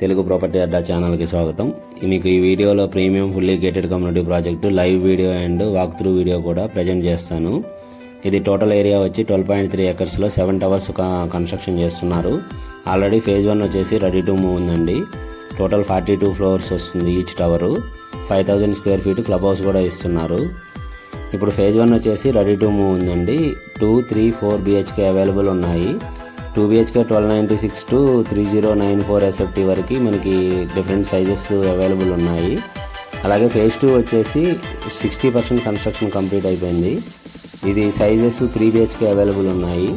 Telugu property అడ్డా ఛానల్కి స్వాగతం. మీకు ఈ వీడియోలో premium fully gated community project live video and walk through video కూడా ప్రజెంట్ చేస్తాను. ఇది టోటల్ ఏరియా వచ్చి 12.3 ఎకర్స్లో 7 టవర్స్ కన్స్ట్రక్షన్ చేస్తున్నారు. ఆల్రెడీ ఫేజ్ 1 వచ్చేసి రెడీ టు మూవ్ ఉందండి. టోటల్ 42 ఫ్లోర్స్ వస్తుంది each tower. 5000 square feet club house కూడా ఇస్తున్నారు. ఇప్పుడు ఫేజ్ 1 వచ్చేసి రెడీ టు మూవ్ ఉందండి. 2, 3, 4 BHK అవైలబుల్ ఉన్నాయి. 2 BHK 1296 to 3094 SFT వరకు మనకి డిఫరెంట్ సైజెస్ అవైలబుల్ ఉన్నాయి. అలాగే ఫేజ్ 2 వచ్చేసి 60% కన్స్ట్రక్షన్ కంప్లీట్ అయిపోయింది. ఇది సైజెస్ 3 BHK అవైలబుల్ ఉన్నాయి.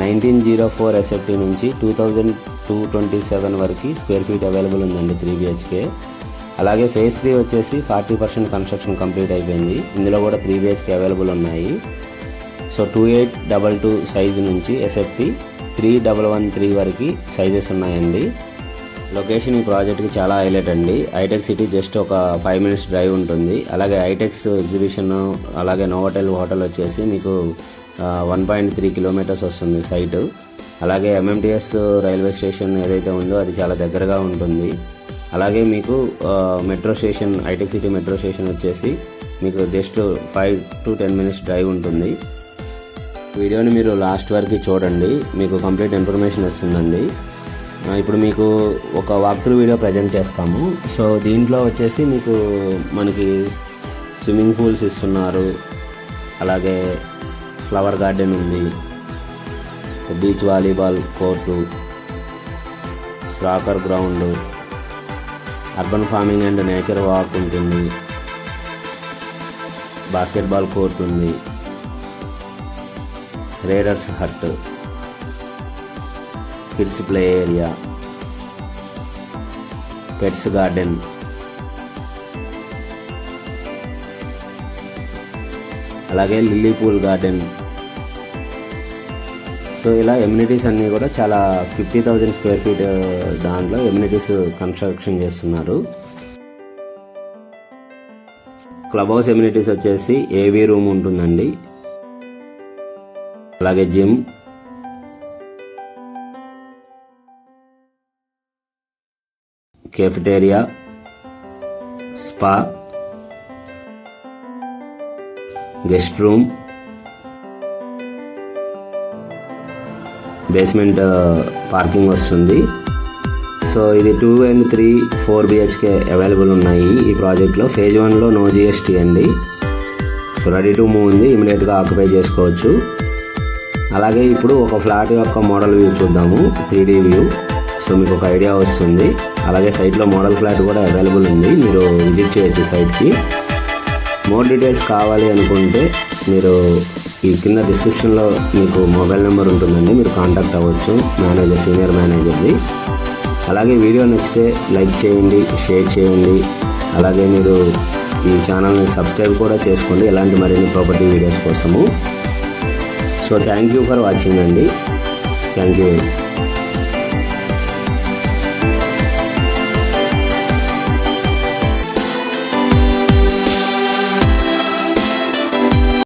1904 SFT నుంచి 2227 వరకు స్క్వేర్ ఫీట్ అవైలబుల్ ఉందండి 3 BHK. అలాగే ఫేజ్ 3 వచ్చేసి 40% కన్స్ట్రక్షన్ కంప్లీట్ అయిపోయింది. ఇందులో కూడా 3 BHK అవైలబుల్ ఉన్నాయి. సో 2822 సైజు నుంచి SFT 3113 వరకు సైజెస్ ఉన్నాయండి. లొకేషన్ ఈ ప్రాజెక్ట్కి చాలా హైలైట్ అండి. హైటెక్ సిటీ జస్ట్ ఒక 5 minutes డ్రైవ్ ఉంటుంది. అలాగే హైటెక్స్ ఎగ్జిబిషన్ అలాగే నోవోటెల్ హోటల్ వచ్చేసి మీకు 1.3 kilometers వస్తుంది సైటు. అలాగే MMTS రైల్వే స్టేషన్ ఏదైతే ఉందో అది చాలా దగ్గరగా ఉంటుంది. అలాగే మీకు మెట్రో స్టేషన్ హైటెక్ సిటీ మెట్రో స్టేషన్ వచ్చేసి మీకు జస్ట్ 5 to 10 minutes డ్రైవ్ ఉంటుంది. వీడియోని మీరు లాస్ట్ వరకు చూడండి, మీకు కంప్లీట్ ఇన్ఫర్మేషన్ వస్తుందండి. ఇప్పుడు మీకు ఒక వాక్ త్రూ వీడియో ప్రజెంట్ చేస్తాము. సో దీంట్లో వచ్చేసి మీకు మనకి స్విమ్మింగ్ పూల్స్ ఇస్తున్నారు. అలాగే ఫ్లవర్ గార్డెన్ ఉంది. So beach volleyball court, soccer ground, urban farming and nature walk ఉంటుంది. బాస్కెట్బాల్ కోర్ట్ ఉంది. Raiders hut, kids play area, pets garden, అలాగే లిల్లీ పూల్ గార్డెన్. సో ఇలా ఎమ్యూనిటీస్ అన్నీ కూడా చాలా 50,000 స్క్వేర్ ఫీట్ దాంట్లో ఎమ్యూనిటీస్ కన్స్ట్రక్షన్ చేస్తున్నారు. క్లబ్ హౌస్ ఎమ్యూనిటీస్ వచ్చేసి ఏవీ రూమ్ ఉంటుందండి. అలాగే gym, cafeteria, spa, guest room, basement parking వస్తుంది. సో ఇది 2 and 3, 4 BHK అవైలబుల్ ఉన్నాయి ఈ ప్రాజెక్ట్లో. ఫేజ్ 1లో నో GST అండి. సో రెడీ టు మూవ్ ఉంది, ఇమీడియట్గా ఆక్యుపై చేసుకోవచ్చు. అలాగే ఇప్పుడు ఒక ఫ్లాట్ యొక్క మోడల్ వ్యూ చూద్దాము, 3D వ్యూ. సో మీకు ఒక ఐడియా వస్తుంది. అలాగే సైట్లో మోడల్ ఫ్లాట్ కూడా అవైలబుల్ ఉంది, మీరు విజిట్ చేయొచ్చు సైట్కి. మోర్ డీటెయిల్స్ కావాలి అనుకుంటే మీరు ఈ కింద డిస్క్రిప్షన్లో మీకు మొబైల్ నెంబర్ ఉంటుందండి, మీరు కాంటాక్ట్ అవ్వచ్చు సీనియర్ మేనేజర్ది. అలాగే వీడియో నచ్చితే లైక్ చేయండి, షేర్ చేయండి. అలాగే మీరు ఈ ఛానల్ని సబ్స్క్రైబ్ కూడా చేసుకోండి ఇలాంటి మరిన్ని ప్రాపర్టీ వీడియోస్ కోసము. So thank you for watching అండి. Thank you.